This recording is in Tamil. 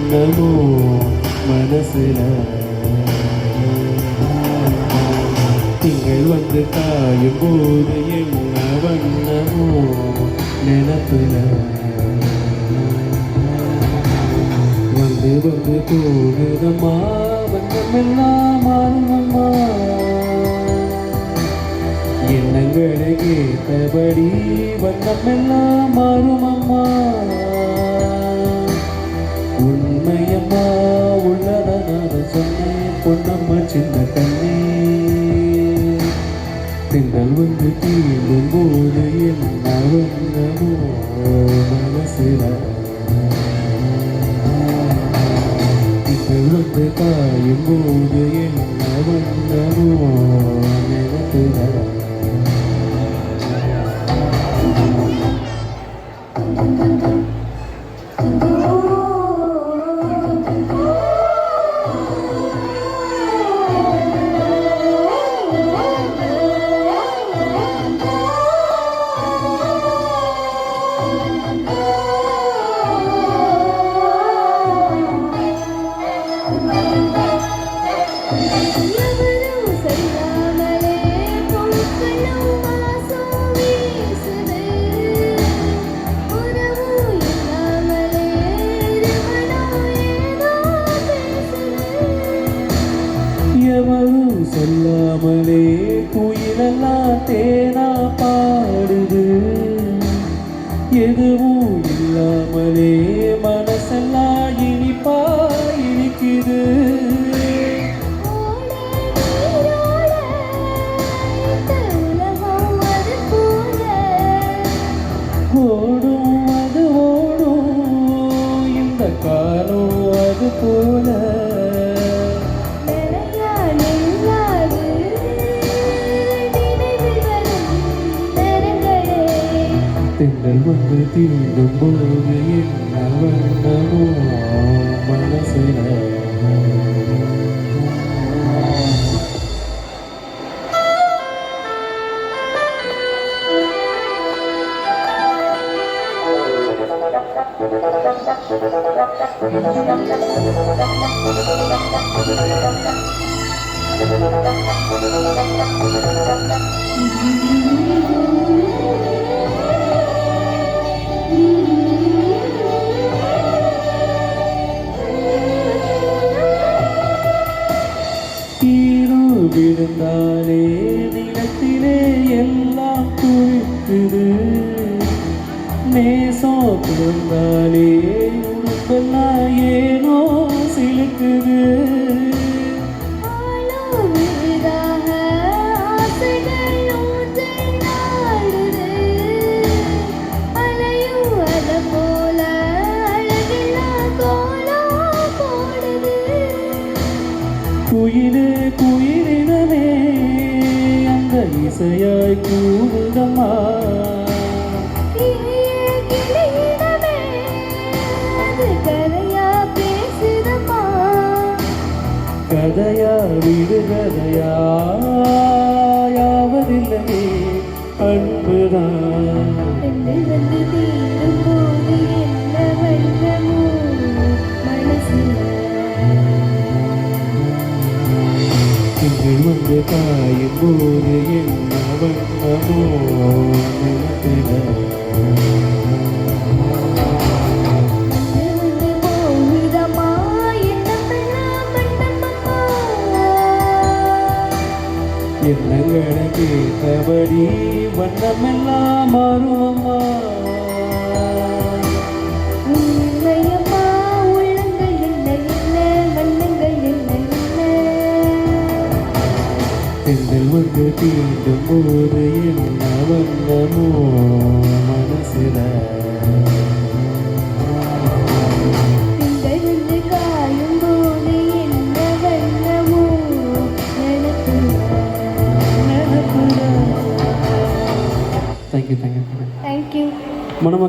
நமோ மனசுல திங்கள் வந்து காயும் போது என்ன வண்ணமோ நினப்புல வந்து வந்து போகுதம்மா வண்ணமெல்லாம் மாறுமம்மா எண்ணங்களை கேட்டபடி வண்ணமெல்லாம் மாறுமம்மா உண்மையம்மா உள்ளத நான் சொன்னேன் பொன்னம்மா சின்ன கண்ணே திங்கள் வந்து தீண்டும் போது என்ன வண்ணமோ மனசுல திங்கள் வந்து காயும் போது என்ன வண்ணமோ நினைப்புல எவரும் சொல்லாமலே குயிலெல்லாம் தேனா பாடுது எதுவும் இல்லாமலே மனசெல்லாம் இனிப்பா இனிக்குது ஓடும் அது ஓடும் இந்த காலம் அது போல திங்கள் வந்து தீண்டும் போது என்ன வண்ணமோ மனசுல விழுந்தாலே நிலத்திலே எல்லாம் துடிக்குது நேசம் பிறந்தாலே உடுப்பெல்லாம் ஏனோ சிலுக்குது குயிலே குயிலினமே அந்த இசையாய் கூடுதம்மா கதையா விடுகதையா யாவதில்லையே அன்புதான் திங்கள் வந்து காயும் போது என்ன வண்ணமோ நினைப்பில எண்ணங்களை கேட்டபடி வண்ணமெல்லாம் மாறுமம்மா திங்கள் வந்து தீண்டும் போது என்ன வண்ணமோ மனசுல தேங்க்யூ தேங்க்யூ. மணமக்கள்